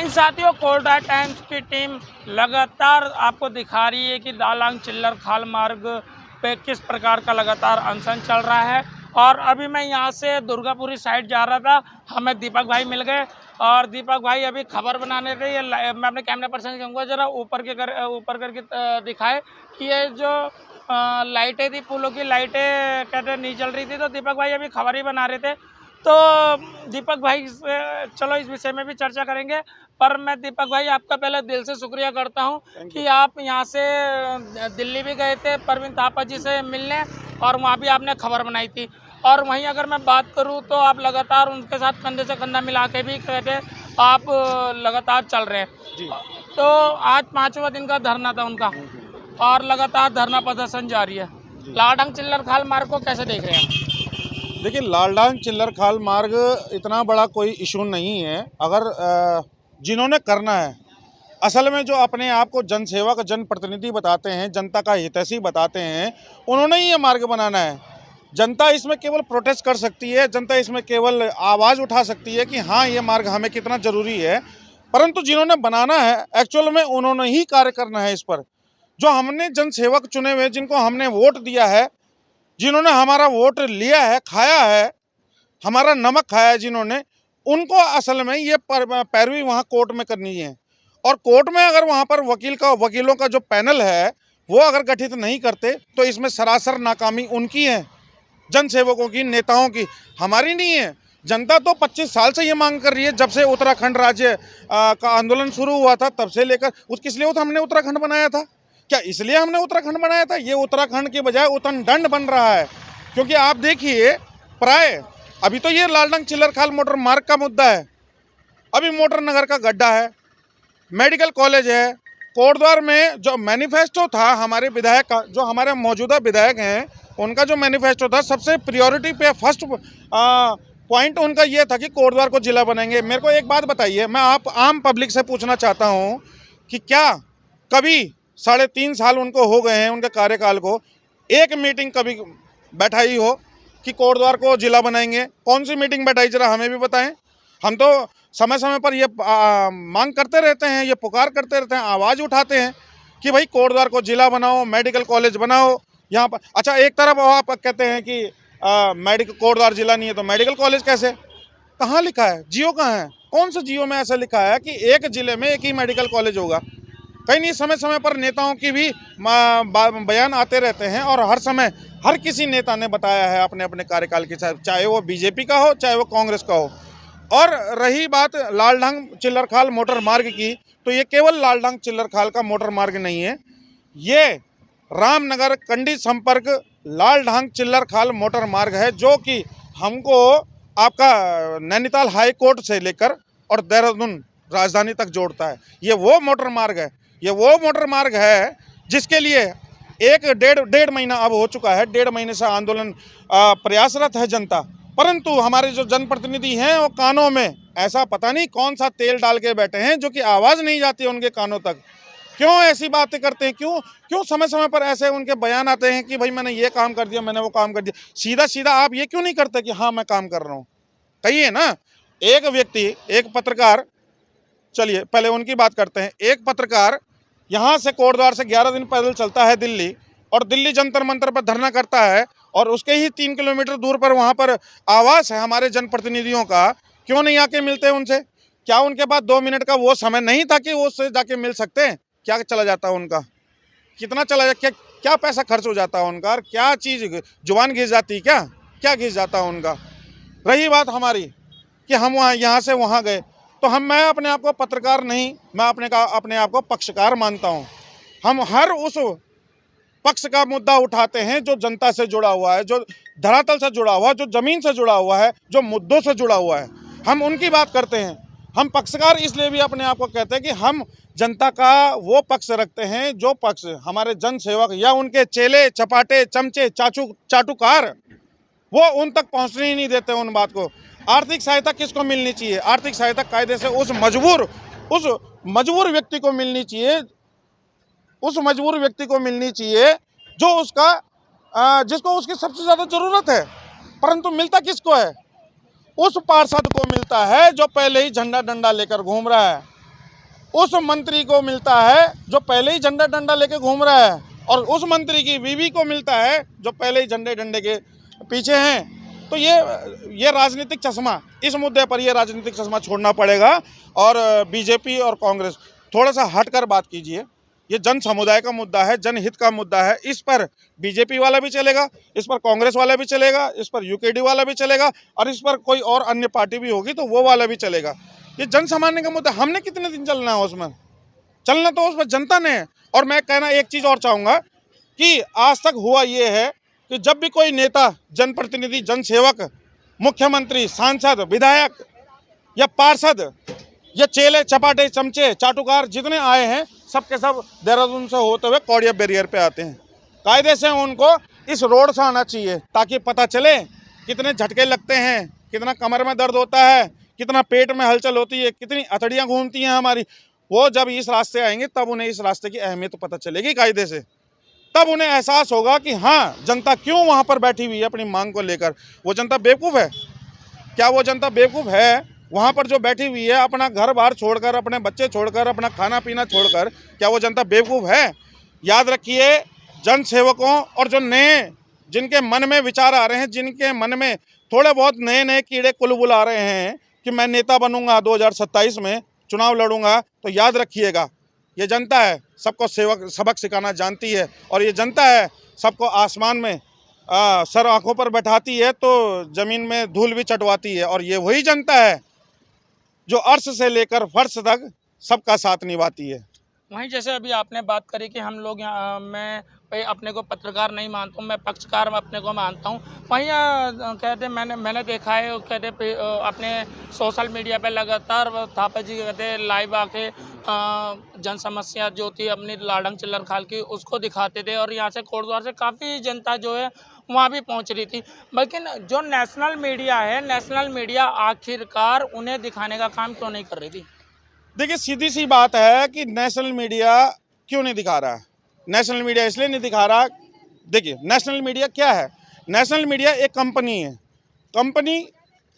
जय हिंद साथियों, कोलडा टाइम्स की टीम लगातार आपको दिखा रही है कि दालांग चिल्लर खाल मार्ग पे किस प्रकार का लगातार अनशन चल रहा है। और अभी मैं यहाँ से दुर्गापुरी साइड जा रहा था, हमें दीपक भाई मिल गए और दीपक भाई अभी खबर बनाने थे। ये मैं अपने कैमरा पर्सन से कहूँगा जरा ऊपर करके दिखाए कि ये जो लाइटें थी, पुलों की लाइटें कहते नहीं चल रही थी, तो दीपक भाई अभी खबर ही बना रहे थे। तो दीपक भाई से चलो इस विषय में भी चर्चा करेंगे, पर मैं दीपक भाई आपका पहले दिल से शुक्रिया करता हूं कि आप यहां से दिल्ली भी गए थे परवीन थापा जी से मिलने और वहां भी आपने खबर बनाई थी। और वहीं अगर मैं बात करूं तो आप लगातार उनके साथ कंधे से कंधा मिला के भी कहते आप लगातार चल रहे हैं जी। तो आज 5वां दिन का धरना था उनका और लगातार धरना प्रदर्शन जारी है। लालडांग चिल्लर खाल मार्ग को कैसे देख रहे हैं? देखिए, लालडांग चिल्लर खाल मार्ग इतना बड़ा कोई इशू नहीं है। अगर जिन्होंने करना है, असल में जो अपने आप को जनसेवक जनप्रतिनिधि बताते हैं, जनता का हितैषी बताते हैं, उन्होंने ही ये मार्ग बनाना है। जनता इसमें केवल प्रोटेस्ट कर सकती है, जनता इसमें केवल आवाज़ उठा सकती है कि हाँ, ये मार्ग हमें कितना ज़रूरी है। परंतु जिन्होंने बनाना है, एक्चुअल में उन्होंने ही कार्य करना है इस पर। जो हमने जनसेवक चुने हुए, जिनको हमने वोट दिया है, जिन्होंने हमारा वोट लिया है, खाया है, हमारा नमक खाया है जिन्होंने, उनको असल में ये पैरवी वहाँ कोर्ट में करनी है। और कोर्ट में अगर वहाँ पर वकीलों का जो पैनल है वो अगर गठित नहीं करते तो इसमें सरासर नाकामी उनकी है, जनसेवकों की, नेताओं की, हमारी नहीं है। जनता तो 25 साल से ये मांग कर रही है, जब से उत्तराखंड राज्य का आंदोलन शुरू हुआ था तब से लेकर। किस लिए हमने उत्तराखंड बनाया था? क्या इसलिए हमने उत्तराखंड बनाया था? ये उत्तराखंड के बजाय उत्तराखंड बन रहा है। क्योंकि आप देखिए, प्राय अभी तो ये लालडांग चिल्लर खाल मोटर मार्ग का मुद्दा है, अभी मोटर नगर का गड्ढा है, मेडिकल कॉलेज है, कोटद्वार में जो मैनिफेस्टो था हमारे विधायक का, जो हमारे मौजूदा विधायक हैं, उनका जो मैनिफेस्टो था, सबसे प्रायोरिटी पे फर्स्ट पॉइंट उनका ये था कि कोटद्वार को जिला बनाएंगे। मेरे को एक बात बताइए, मैं आप आम पब्लिक से पूछना चाहता हूँ कि क्या कभी 3.5 साल उनको हो गए हैं उनके कार्यकाल को, एक मीटिंग कभी बैठाई हो कि कोटद्वार को जिला बनाएंगे? कौन सी मीटिंग बैठाई, जरा हमें भी बताएं। हम तो समय समय पर ये मांग करते रहते हैं, ये पुकार करते रहते हैं, आवाज़ उठाते हैं कि भाई कोटद्वार को जिला बनाओ, मेडिकल कॉलेज बनाओ यहाँ पर। अच्छा, एक तरफ आप कहते हैं कि मेडिकल कोटद्वार जिला नहीं है तो मेडिकल कॉलेज कैसे? कहाँ लिखा है? जियो कहाँ है? कौन से जियो में ऐसा लिखा है कि एक जिले में एक ही मेडिकल कॉलेज होगा? कहीं नहीं। समय समय पर नेताओं की भी बयान आते रहते हैं और हर समय हर किसी नेता ने बताया है अपने अपने कार्यकाल के साथ, चाहे वो बीजेपी का हो चाहे वो कांग्रेस का हो। और रही बात लालडांग चिल्लर खाल मोटर मार्ग की, तो ये केवल लालडांग चिल्लर खाल का मोटर मार्ग नहीं है, ये रामनगर कंडी संपर्क लालडांग चिल्लर खाल मोटर मार्ग है, जो कि हमको आपका नैनीताल हाई कोर्ट से लेकर और देहरादून राजधानी तक जोड़ता है। ये वो मोटर मार्ग है, ये वो मोटर मार्ग है जिसके लिए डेढ़ महीना अब हो चुका है। 1.5 महीने से आंदोलन प्रयासरत है जनता, परंतु हमारे जो जनप्रतिनिधि हैं वो कानों में ऐसा पता नहीं कौन सा तेल डाल के बैठे हैं जो कि आवाज़ नहीं जाती है उनके कानों तक। क्यों ऐसी बातें करते हैं? क्यों समय समय पर ऐसे उनके बयान आते हैं कि भाई मैंने ये काम कर दिया, मैंने वो काम कर दिया? सीधा सीधा आप ये क्यों नहीं करते कि हाँ मैं काम कर रहा हूँ? कहिए ना। एक व्यक्ति, एक पत्रकार, चलिए पहले उनकी बात करते हैं। एक पत्रकार यहाँ से कोटद्वार से 11 दिन पैदल चलता है दिल्ली, और दिल्ली जंतर मंतर पर धरना करता है, और उसके ही 3 किलोमीटर दूर पर वहाँ पर आवास है हमारे जनप्रतिनिधियों का। क्यों नहीं आके मिलते उनसे? क्या उनके पास 2 मिनट का वो समय नहीं था कि वो उससे जाके मिल सकते हैं? क्या चला जाता उनका? कितना चला जाता? क्या पैसा खर्च हो जाता उनका? और क्या चीज़ जुबान घिस जाती? क्या घिस जाता उनका? रही बात हमारी कि हम यहाँ से वहाँ गए, तो मैं अपने आप को पत्रकार नहीं, मैं अपने आप को पक्षकार मानता हूँ। हम हर उस पक्ष का मुद्दा उठाते हैं जो जनता से जुड़ा हुआ है, जो धरातल से जुड़ा हुआ है, जो जमीन से जुड़ा हुआ है, जो मुद्दों से जुड़ा हुआ है, हम उनकी बात करते हैं। हम पक्षकार इसलिए भी अपने आप को कहते हैं कि हम जनता का वो पक्ष रखते हैं जो पक्ष हमारे जनसेवक या उनके चेले चपाटे चमचे चाटुकार वो उन तक पहुंचने ही नहीं देते उन बात को। आर्थिक सहायता किसको मिलनी चाहिए? आर्थिक सहायता कायदे से उस मजबूर व्यक्ति को मिलनी चाहिए, उस मजबूर व्यक्ति को मिलनी चाहिए जो जिसको उसकी सबसे ज़्यादा ज़रूरत है। परंतु मिलता किसको है? उस पार्षद को मिलता है जो पहले ही झंडा डंडा लेकर घूम रहा है। उस मंत्री को मिलता है जो पहले ही झंडा डंडा लेके घूम रहा है, और उस मंत्री की बीवी को मिलता है जो पहले ही झंडे डंडे के पीछे हैं। तो ये राजनीतिक चश्मा, इस मुद्दे पर ये राजनीतिक चश्मा छोड़ना पड़ेगा। और बीजेपी और कांग्रेस थोड़ा सा हटकर बात कीजिए। ये जन समुदाय का मुद्दा है, जनहित का मुद्दा है। इस पर बीजेपी वाला भी चलेगा, इस पर कांग्रेस वाला भी चलेगा, इस पर यूकेडी वाला भी चलेगा, और इस पर कोई और अन्य पार्टी भी होगी तो वो वाला भी चलेगा। ये जन सामान्य का मुद्दा, हमने कितने दिन चलना है उसमें? चलना तो उस पर जनता ने है। और मैं कहना एक चीज़ और चाहूँगा कि आज तक हुआ ये है कि जब भी कोई नेता, जनप्रतिनिधि, जनसेवक, मुख्यमंत्री, सांसद, विधायक या पार्षद या चेले चपाटे चमचे चाटुकार जितने आए हैं, सब के सब देहरादून से होते हुए कौड़िया बैरियर पे आते हैं। कायदे से उनको इस रोड से आना चाहिए ताकि पता चले कितने झटके लगते हैं, कितना कमर में दर्द होता है, कितना पेट में हलचल होती है, कितनी अतड़ियाँ घूमती हैं हमारी। वो जब इस रास्ते आएंगे तब उन्हें इस रास्ते की अहमियत पता चलेगी कायदे से। तब उन्हें एहसास होगा कि हाँ, जनता क्यों वहाँ पर बैठी हुई है अपनी मांग को लेकर। वो जनता बेवकूफ़ है क्या? वो जनता बेवकूफ़ है वहाँ पर जो बैठी हुई है अपना घर बार छोड़कर, अपने बच्चे छोड़कर, अपना खाना पीना छोड़कर? क्या वो जनता बेवकूफ़ है? याद रखिए, जन सेवकों और जो नए जिनके मन में विचार आ रहे हैं, जिनके मन में थोड़े बहुत नए नए कीड़े कुलबुल आ रहे हैं कि मैं नेता बनूंगा 2027 में चुनाव लड़ूंगा, तो याद रखिएगा ये जनता है सबको सबक सिखाना जानती है। और ये जनता है सबको आसमान में सर आंखों पर बैठाती है तो ज़मीन में धूल भी चटवाती है। और ये वही जनता है जो अर्श से लेकर फर्श तक सबका साथ निभाती है। वहीं जैसे अभी आपने बात करी कि हम लोग यहाँ, मैं भाई अपने को पत्रकार नहीं मानता हूँ, मैं पक्षकार अपने को मानता हूँ। वहीं कहते मैंने देखा है, कहते अपने सोशल मीडिया पे लगातार थापा जी कहते लाइव आके जन समस्या जो थी अपनी लाडंग चिल्लर खाल की उसको दिखाते थे, और यहाँ से कोटद्वार से काफ़ी जनता जो है वहाँ भी पहुँच रही थी। लेकिन जो नेशनल मीडिया है, नेशनल मीडिया आखिरकार उन्हें दिखाने का काम क्यों नहीं कर रही थी? देखिए, सीधी सी बात है कि नेशनल मीडिया क्यों नहीं दिखा रहा है? नेशनल मीडिया इसलिए नहीं दिखा रहा। देखिए, नेशनल मीडिया क्या है? नेशनल मीडिया एक कंपनी है। कंपनी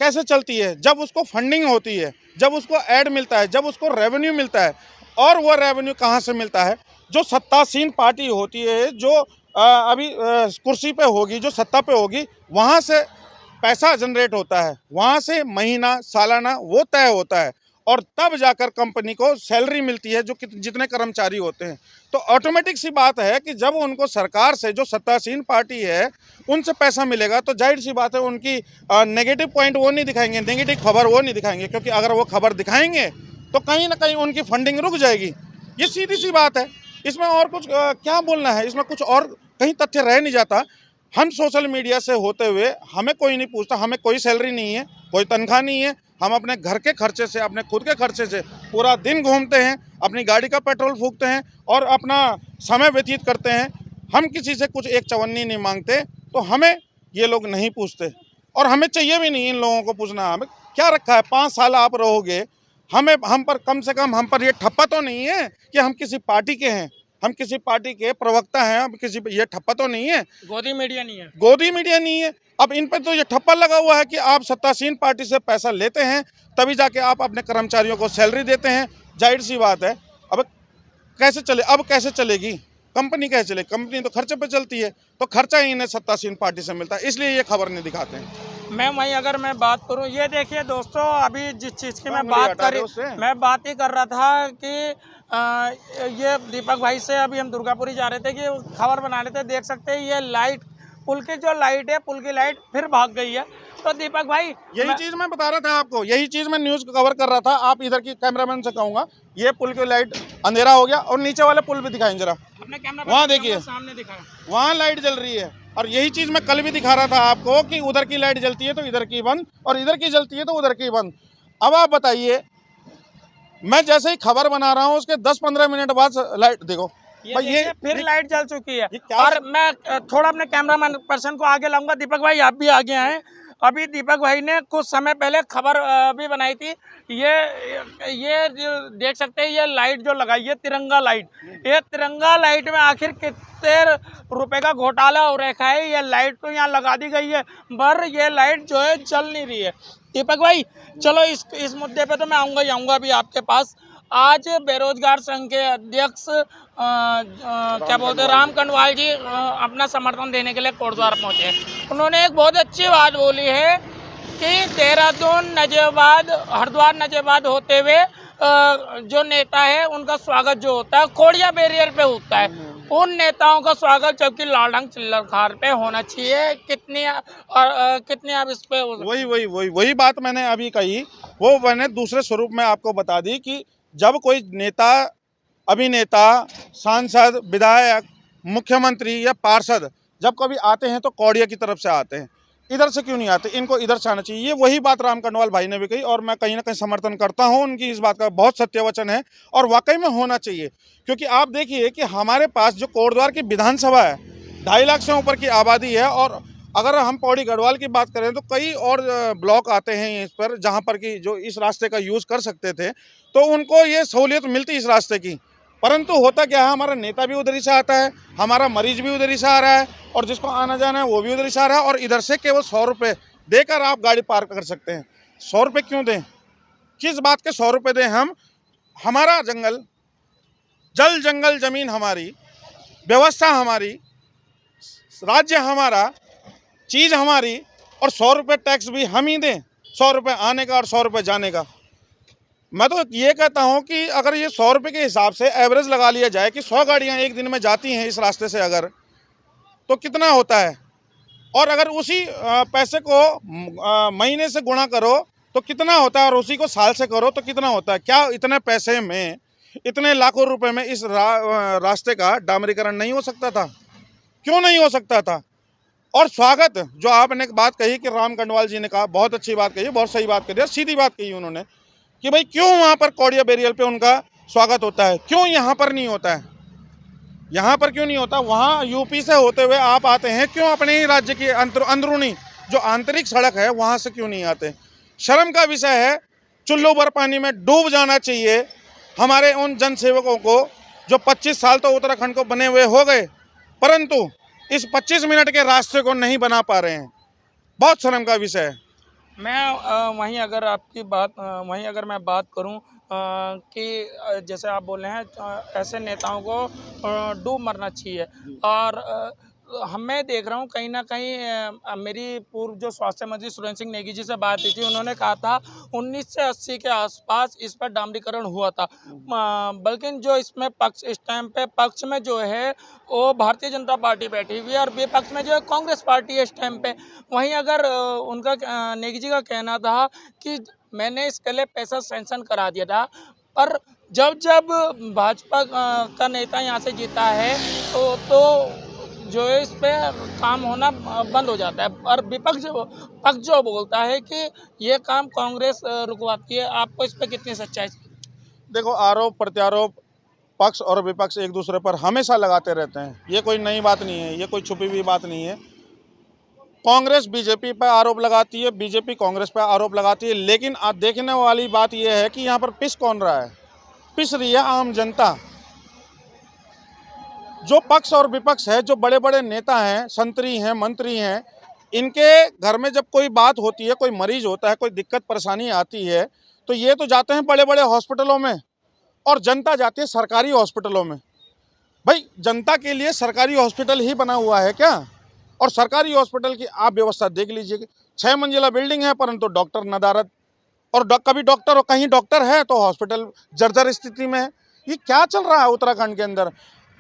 कैसे चलती है? जब उसको फंडिंग होती है, जब उसको ऐड मिलता है, जब उसको रेवेन्यू मिलता है। और वो रेवेन्यू कहाँ से मिलता है? जो सत्तासीन पार्टी होती है, जो अभी कुर्सी पे होगी, जो सत्ता पे होगी, वहाँ से पैसा जनरेट होता है, वहाँ से महीना सालाना वो तय होता है, और तब जाकर कंपनी को सैलरी मिलती है जो जितने कर्मचारी होते हैं। तो ऑटोमेटिक सी बात है कि जब उनको सरकार से, जो सत्तासीन पार्टी है, उनसे पैसा मिलेगा तो जाहिर सी बात है उनकी नेगेटिव पॉइंट वो नहीं दिखाएंगे, नेगेटिव खबर वो नहीं दिखाएंगे, क्योंकि अगर वो खबर दिखाएंगे तो कहीं ना कहीं उनकी फंडिंग रुक जाएगी। ये सीधी सी बात है, इसमें और कुछ क्या बोलना है? इसमें कुछ और कहीं तथ्य रह नहीं जाता। हम सोशल मीडिया से होते हुए हमें कोई नहीं पूछता, हमें कोई सैलरी नहीं है, कोई तनख्वाह नहीं है। हम अपने घर के खर्चे से, अपने खुद के खर्चे से पूरा दिन घूमते हैं, अपनी गाड़ी का पेट्रोल फूकते हैं और अपना समय व्यतीत करते हैं। हम किसी से कुछ एक चवन्नी नहीं मांगते, तो हमें ये लोग नहीं पूछते, और हमें चाहिए भी नहीं इन लोगों को पूछना। हमें क्या रखा है? 5 साल आप रहोगे, हम पर कम से कम हम पर ये ठप्पा तो नहीं है कि हम किसी पार्टी के हैं, हम किसी पार्टी के प्रवक्ता हैं, हम किसी ये ठप्पा तो नहीं है। गोदी मीडिया नहीं है, गोदी मीडिया नहीं है। अब इन पे तो ये ठप्पा लगा हुआ है कि आप सत्तासीन पार्टी से पैसा लेते हैं तभी जाके आप अपने कर्मचारियों को सैलरी देते हैं। जाहिर सी बात है, अब कैसे चलेगी कंपनी? कैसे चलेगी कंपनी? तो खर्चे पे चलती है, तो खर्चा ही इन्हें सत्तासीन पार्टी से मिलता है, इसलिए ये खबर नहीं दिखाते हैं। मैं अगर मैं बात करूं, ये देखिए दोस्तों, अभी जिस चीज़ की मैं बात ही कर रहा था कि ये दीपक भाई से अभी हम दुर्गापुरी जा रहे थे कि खबर बना रहे थे, देख सकते हैं ये लाइट, पुल की जो लाइट है, पुल की लाइट फिर भाग गई है। तो दीपक भाई, यही चीज़ मैं बता रहा था आपको, यही चीज़ मैं न्यूज़ कवर कर रहा था। आप इधर की कैमरामैन से कहूँगा, ये पुल की लाइट अंधेरा हो गया, और नीचे वाले पुल भी दिखाएं जरा, अपने कैमरा वहाँ देखिए, सामने दिखाएं, वहाँ लाइट जल रही है। और यही चीज़ मैं कल भी दिखा रहा था आपको कि उधर की लाइट जलती है तो इधर की बंद, और इधर की जलती है तो उधर की बंद। अब आप बताइए, मैं जैसे ही खबर बना रहा हूँ उसके 10-15 मिनट बाद लाइट देखो, ये फिर लाइट जल चुकी है। और मैं थोड़ा अपने कैमरामैन पर्सन को आगे लाऊंगा। दीपक भाई, आप भी आगे आए। अभी दीपक भाई ने कुछ समय पहले खबर भी बनाई थी। ये देख सकते हैं, ये लाइट जो लगाई है तिरंगा लाइट, ये तिरंगा लाइट में आखिर कितने रुपए का घोटाला हो रखा है। ये लाइट तो यहाँ लगा दी गई है, पर ये लाइट जो है जल नहीं रही है। दीपक भाई, चलो इस मुद्दे पे तो मैं आऊँगा ही आऊँगा अभी आपके पास। आज बेरोजगार संघ के अध्यक्ष क्या बोलते हैं राम कनवाल जी अपना समर्थन देने के लिए कोटद्वार पहुंचे। उन्होंने एक बहुत अच्छी बात बोली है कि देहरादून नजेबाद हरिद्वार नजेबाद होते हुए जो नेता है उनका स्वागत जो होता है खोड़िया बैरियर पे होता है, उन नेताओं का स्वागत जबकि लालढंग चिल्लर खाल पे होना चाहिए। कितनी आप इस पे वही बात मैंने अभी कही, वो मैंने दूसरे स्वरूप में आपको बता दी कि जब कोई नेता, अभिनेता, सांसद, विधायक, मुख्यमंत्री या पार्षद जब कभी आते हैं तो कौड़िया की तरफ से आते हैं, इधर से क्यों नहीं आते, इनको इधर से आना चाहिए। ये वही बात राम कनवाल भाई ने भी कही और मैं कहीं ना कहीं समर्थन करता हूं उनकी इस बात का, बहुत सत्य वचन है और वाकई में होना चाहिए। क्योंकि आप देखिए कि हमारे पास जो कोटद्वार की विधानसभा है 2.5 लाख से ऊपर की आबादी है और अगर हम पौड़ी गढ़वाल की बात करें तो कई और ब्लॉक आते हैं इस पर जहां पर कि जो इस रास्ते का यूज़ कर सकते थे तो उनको ये सहूलियत मिलती इस रास्ते की। परंतु होता क्या है, हमारा नेता भी उधर ही से आता है, हमारा मरीज भी उधर ही से आ रहा है और जिसको आना जाना है वो भी उधर ही से आ रहा है और इधर से केवल 100 रुपये देकर आप गाड़ी पार्क कर सकते हैं। 100 रुपये क्यों दें, किस बात के 100 रुपये दें हम? हमारा जंगल, जल जंगल जमीन हमारी, व्यवस्था हमारी, राज्य हमारा, चीज़ हमारी और 100 रुपये टैक्स भी हम ही दें, 100 रुपये आने का और 100 रुपये जाने का। मैं तो ये कहता हूं कि अगर ये 100 रुपये के हिसाब से एवरेज लगा लिया जाए कि 100 गाड़ियां एक दिन में जाती हैं इस रास्ते से अगर, तो कितना होता है, और अगर उसी पैसे को महीने से गुणा करो तो कितना होता है और उसी को साल से करो तो कितना होता है। क्या इतने पैसे में, इतने लाखों रुपए में इस रास्ते का डामरीकरण नहीं हो सकता था? क्यों नहीं हो सकता था? और स्वागत जो आपने बात कही कि राम कनवाल जी ने कहा, बहुत अच्छी बात कही, बहुत सही बात कही, सीधी बात कही उन्होंने कि भाई क्यों वहाँ पर कौड़िया बैरियर पे उनका स्वागत होता है, क्यों यहाँ पर नहीं होता है? यहाँ पर क्यों नहीं होता? वहाँ यूपी से होते हुए आप आते हैं, क्यों अपने ही राज्य की अंदरूनी जो आंतरिक सड़क है वहाँ से क्यों नहीं आते? शर्म का विषय है। चुल्लू भर पानी में डूब जाना चाहिए हमारे उन जनसेवकों को जो 25 साल तो उत्तराखंड को बने हुए हो गए, परंतु इस 25 मिनट के रास्ते को नहीं बना पा रहे हैं। बहुत शर्म का विषय है। वहीं अगर मैं बात करूं कि जैसे आप बोल रहे हैं ऐसे नेताओं को डूब मरना चाहिए और मैं देख रहा हूं कहीं ना कहीं मेरी पूर्व जो स्वास्थ्य मंत्री सुरेंद्र सिंह नेगी जी से बात हुई थी, उन्होंने कहा था 1980 के आसपास इस पर डामरीकरण हुआ था, बल्कि जो इसमें इस टाइम पे पक्ष में जो है वो भारतीय जनता पार्टी बैठी हुई है और विपक्ष में जो है कांग्रेस पार्टी है इस टाइम पे। वहीं अगर उनका नेगी जी का कहना था कि मैंने इसके लिए पैसा सैंक्शन करा दिया था, पर जब भाजपा का नेता यहाँ से जीता है तो जो है इस पे काम होना बंद हो जाता है और पक्ष जो बोलता है कि ये काम कांग्रेस रुकवाती है। आपको इस पे कितनी सच्चाई? देखो, आरोप प्रत्यारोप पक्ष और विपक्ष एक दूसरे पर हमेशा लगाते रहते हैं, ये कोई नई बात नहीं है, ये कोई छुपी हुई बात नहीं है। कांग्रेस बीजेपी पर आरोप लगाती है, बीजेपी कांग्रेस पर आरोप लगाती है, लेकिन देखने वाली बात यह है कि यहाँ पर पिस कौन रहा है? पिस रही है आम जनता। जो पक्ष और विपक्ष है, जो बड़े बड़े नेता हैं, संतरी हैं, मंत्री हैं, इनके घर में जब कोई बात होती है, कोई मरीज होता है, कोई दिक्कत परेशानी आती है, तो ये तो जाते हैं बड़े बड़े हॉस्पिटलों में और जनता जाती है सरकारी हॉस्पिटलों में। भाई, जनता के लिए सरकारी हॉस्पिटल ही बना हुआ है क्या? और सरकारी हॉस्पिटल की आप व्यवस्था देख लीजिए, 6 मंजिला बिल्डिंग है परंतु डॉक्टर नदारद, और कभी डॉक्टर और कहीं डॉक्टर है तो हॉस्पिटल जर्जर स्थिति में है। ये क्या चल रहा है उत्तराखंड के अंदर?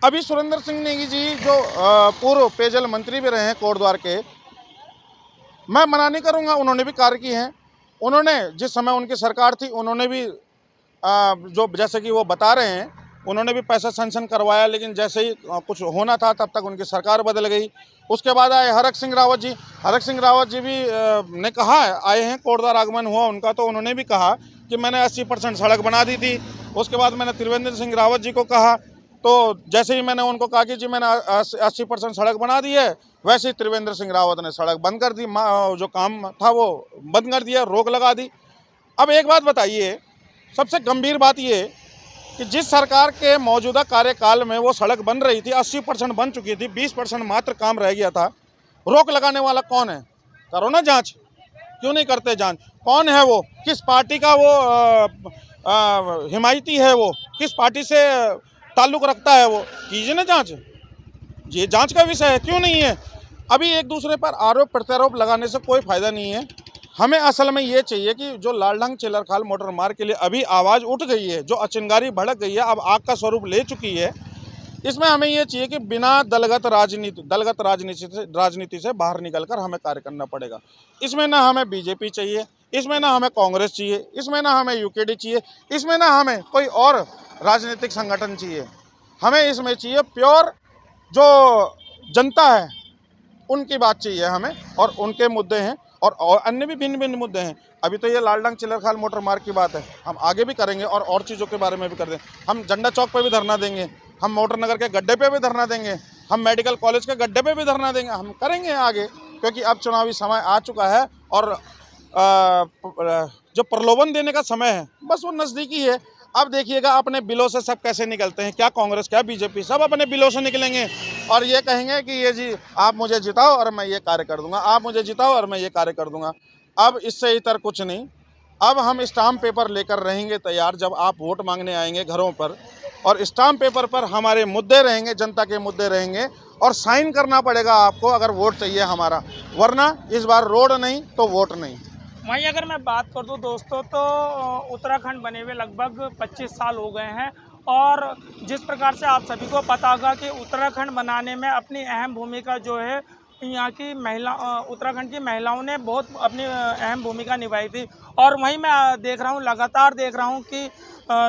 अभी सुरेंद्र सिंह नेगी जी जो पूर्व पेयजल मंत्री भी रहे हैं कोटद्वार के, मैं मना नहीं करूंगा, उन्होंने भी कार्य किए हैं। उन्होंने जिस समय उनकी सरकार थी उन्होंने भी जो जैसे कि वो बता रहे हैं उन्होंने भी पैसा सैंक्शन करवाया, लेकिन जैसे ही कुछ होना था तब तक उनकी सरकार बदल गई। उसके बाद आए हरक सिंह रावत जी। हरक सिंह रावत जी भी ने कहा, आए हैं, कोटद्वार आगमन हुआ उनका, तो उन्होंने भी कहा कि मैंने 80% सड़क बना दी थी। उसके बाद मैंने त्रिवेंद्र सिंह रावत जी को कहा, तो जैसे ही मैंने उनको कहा कि जी मैंने 80% सड़क बना दी है, वैसे ही त्रिवेंद्र सिंह रावत ने सड़क बंद कर दी, जो काम था वो बंद कर दिया, रोक लगा दी। अब एक बात बताइए, सबसे गंभीर बात ये कि जिस सरकार के मौजूदा कार्यकाल में वो सड़क बन रही थी, 80% बन चुकी थी, 20% मात्र काम रह गया था, रोक लगाने वाला कौन है? करो ना जांच, क्यों नहीं करते जांच? कौन है वो? किस पार्टी का वो हिमायती है, वो किस पार्टी से ताल्लुक़ रखता है, वो कीजिए ना जांच। ये जांच का विषय है, क्यों नहीं है? अभी एक दूसरे पर आरोप प्रत्यारोप लगाने से कोई फ़ायदा नहीं है। हमें असल में ये चाहिए कि जो लालढंग चिल्लरखाल मोटर मार्ग के लिए अभी आवाज़ उठ गई है, जो अचिंगारी भड़क गई है, अब आग का स्वरूप ले चुकी है, इसमें हमें ये चाहिए कि बिना दलगत राजनीति से बाहर निकलकर हमें कार्य करना पड़ेगा। इसमें ना हमें बीजेपी चाहिए, इसमें ना हमें कांग्रेस चाहिए, इसमें ना हमें यूकेडी चाहिए, इसमें ना हमें कोई और राजनीतिक संगठन चाहिए। हमें इसमें चाहिए प्योर जो जनता है उनकी बात चाहिए हमें, और उनके मुद्दे हैं, और अन्य भी भिन्न भिन्न मुद्दे हैं। अभी तो ये लालढंग चिल्लरखाल मोटर मार्ग की बात है, हम आगे भी करेंगे और चीज़ों के बारे में भी कर देंगे। हम झंडा चौक पे भी धरना देंगे, हम मोटर नगर के गड्ढे पे भी धरना देंगे, हम मेडिकल कॉलेज के गड्ढे पे भी धरना देंगे, हम करेंगे आगे, क्योंकि अब चुनावी समय आ चुका है और जो प्रलोभन देने का समय है बस वो नज़दीकी है। अब देखिएगा अपने बिलों से सब कैसे निकलते हैं, क्या कांग्रेस क्या बीजेपी, सब अपने बिलों से निकलेंगे और ये कहेंगे कि ये जी आप मुझे जिताओ और मैं ये कार्य कर दूंगा, आप मुझे जिताओ और मैं ये कार्य कर दूंगा। अब इससे इतर कुछ नहीं। अब हम स्टाम्प पेपर लेकर रहेंगे तैयार, जब आप वोट मांगने आएंगे घरों पर, और स्टाम्प पेपर पर हमारे मुद्दे रहेंगे, जनता के मुद्दे रहेंगे, और साइन करना पड़ेगा आपको अगर वोट चाहिए हमारा, वरना इस बार रोड नहीं तो वोट नहीं। वहीं अगर मैं बात कर दूं दोस्तों, तो उत्तराखंड बने हुए लगभग 25 साल हो गए हैं, और जिस प्रकार से आप सभी को पता होगा कि उत्तराखंड बनाने में अपनी अहम भूमिका जो है यहाँ की उत्तराखंड की महिलाओं ने बहुत अपनी अहम भूमिका निभाई थी। और वहीं मैं देख रहा हूँ, लगातार देख रहा हूँ कि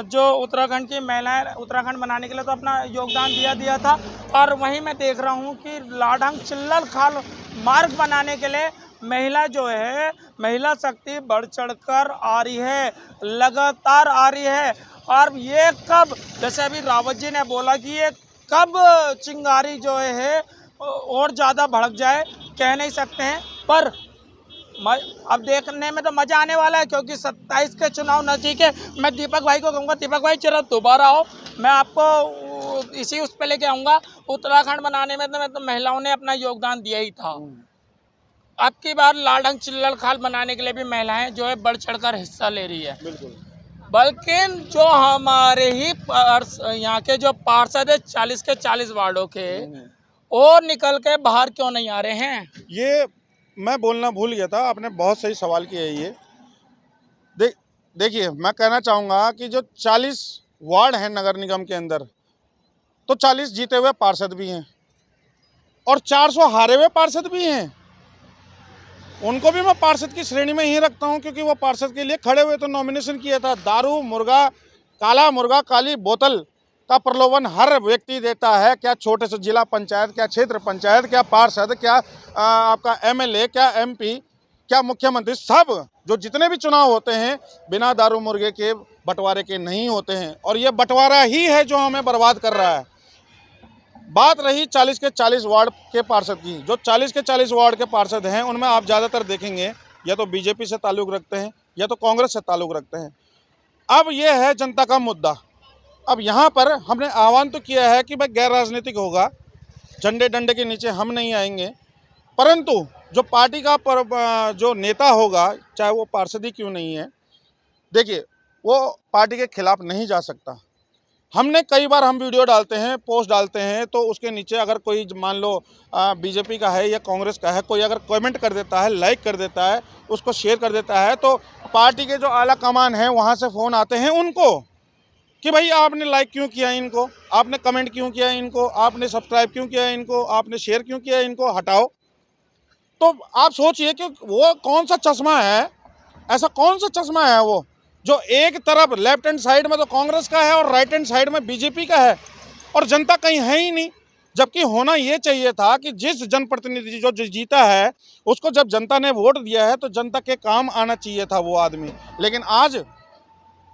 जो उत्तराखंड की महिलाएं उत्तराखंड बनाने के लिए तो अपना योगदान दिया था, और वहीं मैं देख रहा हूँ कि लालढंग चिल्लरखाल मार्ग बनाने के लिए महिला जो है, महिला शक्ति बढ़ चढ़कर आ रही है, लगातार आ रही है। और ये कब, जैसे अभी रावत जी ने बोला कि ये कब चिंगारी जो है और ज़्यादा भड़क जाए, कह नहीं सकते हैं, पर अब देखने में तो मज़ा आने वाला है, क्योंकि 27 के चुनाव नज़दीक है। मैं दीपक भाई को कहूँगा, दीपक भाई जरा दोबारा आओ, मैं आपको इसी उस पर लेके आऊँगा। उत्तराखंड बनाने में तो महिलाओं ने अपना योगदान दिया ही था। अब की बार लालढंग चिल्लरखाल बनाने के लिए भी महिलाएं जो है बढ़ चढ़कर हिस्सा ले रही है। बिल्कुल। बल्कि जो हमारे ही यहाँ के जो पार्षद है 40 के 40 वार्डों के, वो निकल के बाहर क्यों नहीं आ रहे हैं? ये मैं बोलना भूल गया था, आपने बहुत सही सवाल किया है ये। देखिए मैं कहना चाहूँगा कि जो 40 वार्ड हैं नगर निगम के अंदर, तो 40 जीते हुए पार्षद भी हैं और 400 हारे हुए पार्षद भी हैं। उनको भी मैं पार्षद की श्रेणी में ही रखता हूं, क्योंकि वो पार्षद के लिए खड़े हुए, तो नॉमिनेशन किया था। दारू, मुर्गा, काला मुर्गा, काली बोतल का प्रलोभन हर व्यक्ति देता है, क्या छोटे से जिला पंचायत, क्या क्षेत्र पंचायत, क्या पार्षद, क्या आपका एमएलए, क्या एमपी, क्या मुख्यमंत्री, सब जो जितने भी चुनाव होते हैं बिना दारू मुर्गे के बंटवारे के नहीं होते हैं, और ये बंटवारा ही है जो हमें बर्बाद कर रहा है। बात रही 40 के 40 वार्ड के पार्षद की, जो 40 के 40 वार्ड के पार्षद हैं उनमें आप ज़्यादातर देखेंगे या तो बीजेपी से ताल्लुक़ रखते हैं या तो कांग्रेस से ताल्लुक़ रखते हैं। अब ये है जनता का मुद्दा। अब यहाँ पर हमने आह्वान तो किया है कि भाई गैर राजनीतिक होगा, झंडे डंडे के नीचे हम नहीं आएंगे, परंतु जो पार्टी का जो नेता होगा, चाहे वो पार्षद ही क्यों नहीं है, देखिए वो पार्टी के खिलाफ नहीं जा सकता। हमने कई बार हम वीडियो डालते हैं, पोस्ट डालते हैं, तो उसके नीचे अगर कोई मान लो बीजेपी का है या कांग्रेस का है, कोई अगर कमेंट कर देता है, लाइक कर देता है, उसको शेयर कर देता है, तो पार्टी के जो आला कमान है वहाँ से फ़ोन आते हैं उनको कि भाई आपने लाइक क्यों किया इनको, आपने कमेंट क्यों किया इनको, आपने सब्सक्राइब क्यों किया इनको, आपने शेयर क्यों किया इनको, हटाओ। तो आप सोचिए कि वो कौन सा चश्मा है, ऐसा कौन सा चश्मा है वो, जो एक तरफ लेफ्ट हैंड साइड में तो कांग्रेस का है और राइट हैंड साइड में बीजेपी का है, और जनता कहीं है ही नहीं। जबकि होना ये चाहिए था कि जिस जनप्रतिनिधि जो जीता है उसको जब जनता ने वोट दिया है तो जनता के काम आना चाहिए था वो आदमी। लेकिन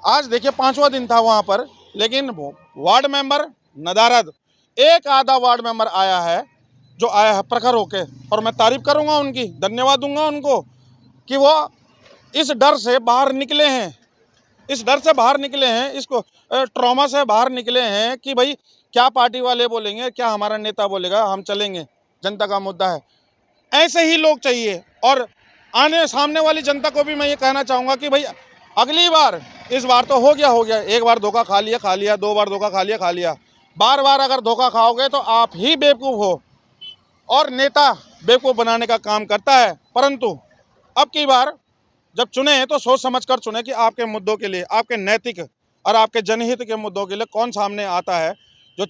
आज देखिए 5वां दिन था वहाँ पर, लेकिन वार्ड मेंबर नदारद, एक आधा वार्ड मेंबर आया है जो आया है प्रखर होके, और मैं तारीफ करूँगा उनकी, धन्यवाद दूंगा उनको कि वो इस डर से बाहर निकले हैं, इस डर से बाहर निकले हैं, इसको ट्रॉमा से बाहर निकले हैं कि भाई क्या पार्टी वाले बोलेंगे, क्या हमारा नेता बोलेगा, हम चलेंगे, जनता का मुद्दा है। ऐसे ही लोग चाहिए। और सामने वाली जनता को भी मैं ये कहना चाहूँगा कि भाई अगली बार, इस बार तो हो गया, एक बार धोखा खा लिया, 2 बार धोखा खा लिया, बार बार अगर धोखा खाओगे तो आप ही बेवकूफ़ हो और नेता बेवकूफ़ बनाने का काम करता है। परंतु अब की बार जब चुने तो सोच समझ कर चुने कि आपके मुद्दों के लिए, आपके नैतिक और आपके जनहित के मुद्दों के लिए कौन सामने आता है। जो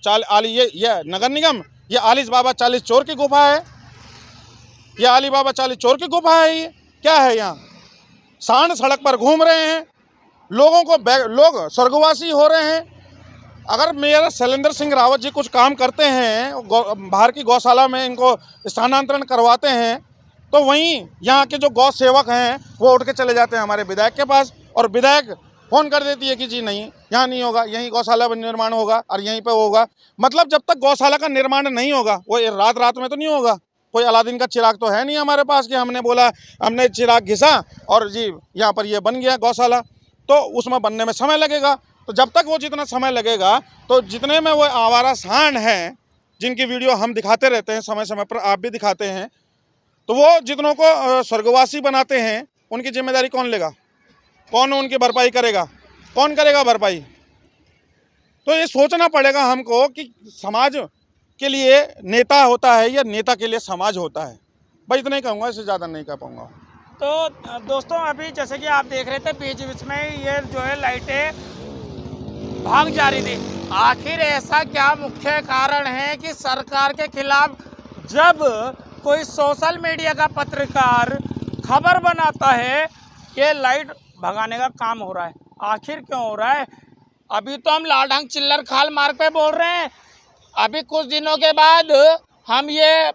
ये नगर निगम, ये आलिस बाबा 40 चोर की गुफा है, ये आली बाबा 40 चोर की गुफा है। ये क्या है? यहाँ सांड सड़क पर घूम रहे हैं, लोगों को लोग स्वर्गवासी हो रहे हैं। अगर मेयर शैलेंद्र सिंह रावत जी कुछ काम करते हैं, बाहर की गौशाला में इनको स्थानांतरण करवाते हैं, तो वहीं यहाँ के जो गौ सेवक हैं वो उठ के चले जाते हैं हमारे विधायक के पास, और विधायक फ़ोन कर देती है कि जी नहीं, यहाँ नहीं होगा, यहीं गौशाला का निर्माण होगा और यहीं पे होगा। मतलब जब तक गौशाला का निर्माण नहीं होगा, वो रात में तो नहीं होगा। कोई अलादीन का चिराग तो है नहीं हमारे पास कि हमने बोला, हमने चिराग घिसा और जी यहाँ पर ये बन गया गौशाला, तो उसमें बनने में समय लगेगा। तो जब तक वो जितना समय लगेगा, तो जितने में वो आवारा सांड हैं जिनकी वीडियो हम दिखाते रहते हैं, समय समय पर आप भी दिखाते हैं, तो वो जितनों को स्वर्गवासी बनाते हैं, उनकी जिम्मेदारी कौन लेगा? कौन उनकी भरपाई करेगा? कौन करेगा भरपाई? तो ये सोचना पड़ेगा हमको कि समाज के लिए नेता होता है या नेता के लिए समाज होता है। भाई इतना ही कहूँगा, इससे ज़्यादा नहीं कह पाऊँगा। तो दोस्तों, अभी जैसे कि आप देख रहे थे बीच में ये जो है लाइटें भाग जा रही थी। आखिर ऐसा क्या मुख्य कारण है कि सरकार के खिलाफ जब कोई सोशल मीडिया का पत्रकार खबर बनाता है कि लाइट भगाने का काम हो रहा है? आखिर क्यों हो रहा है? अभी तो हम लालढंग चिल्लर खाल मार्ग पे बोल रहे हैं, अभी कुछ दिनों के बाद हम ये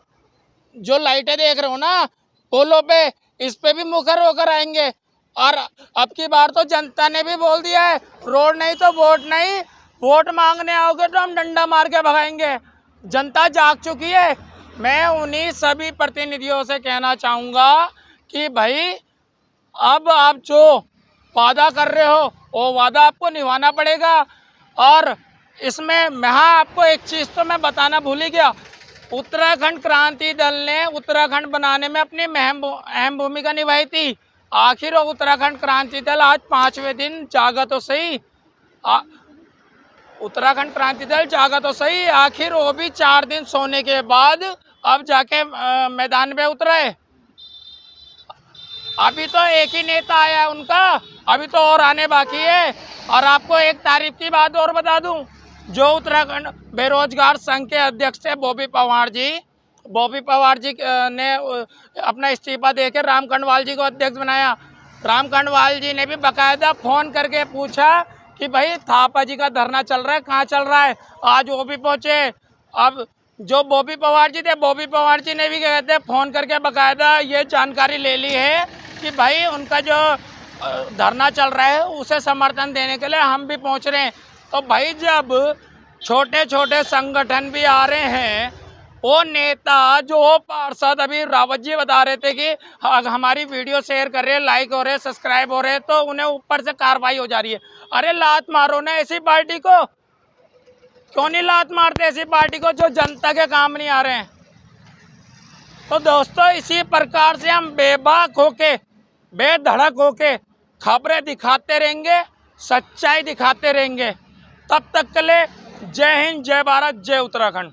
जो लाइटें देख रहे हो ना पोलों पे, इस पे भी मुखर होकर आएंगे। और अब की बार तो जनता ने भी बोल दिया है, रोड नहीं तो वोट नहीं, वोट मांगने आओगे तो हम डंडा मार के भगाएंगे। जनता जाग चुकी है। मैं उन्हीं सभी प्रतिनिधियों से कहना चाहूँगा कि भाई अब आप जो वादा कर रहे हो वो वादा आपको निभाना पड़ेगा। और इसमें मैं आपको एक चीज़ तो मैं बताना भूल ही गया, उत्तराखंड क्रांति दल ने उत्तराखंड बनाने में अपनी अहम भूमिका निभाई थी। आखिर उत्तराखंड क्रांति दल आज 5वें दिन जागा तो सही, उत्तराखंड क्रांति दल जागा तो सही, आखिर वो भी 4 दिन सोने के बाद अब जाके मैदान में उतरे। अभी तो एक ही नेता आया उनका, अभी तो और आने बाकी है। और आपको एक तारीफ की बात और बता दूं, जो उत्तराखंड बेरोजगार संघ के अध्यक्ष थे बॉबी पवार जी ने अपना इस्तीफा देकर राम कण्डवाल जी को अध्यक्ष बनाया। राम कण्डवाल जी ने भी बाकायदा फ़ोन करके पूछा कि भाई थापा जी का धरना चल रहा है, कहाँ चल रहा है? आज वो भी पहुँचे। अब जो बॉबी पवार जी थे, बॉबी पवार जी ने भी कहते फ़ोन करके बाकायदा ये जानकारी ले ली है कि भाई उनका जो धरना चल रहा है उसे समर्थन देने के लिए हम भी पहुंच रहे हैं। तो भाई जब छोटे छोटे संगठन भी आ रहे हैं, वो नेता जो पार्षद अभी रावत जी बता रहे थे कि हमारी वीडियो शेयर कर रहे हैं, लाइक हो रहे हैं, सब्सक्राइब हो रहे हैं, तो उन्हें ऊपर से कार्रवाई हो जा रही है। अरे लात मारो ना ऐसी पार्टी को, क्यों नहीं लात मारते ऐसी पार्टी को जो जनता के काम नहीं आ रहे हैं? तो दोस्तों, इसी प्रकार से हम बेबाक होके, बेधड़क होके खबरें दिखाते रहेंगे, सच्चाई दिखाते रहेंगे। तब तक के लिए जय हिंद, जय भारत, जय उत्तराखंड।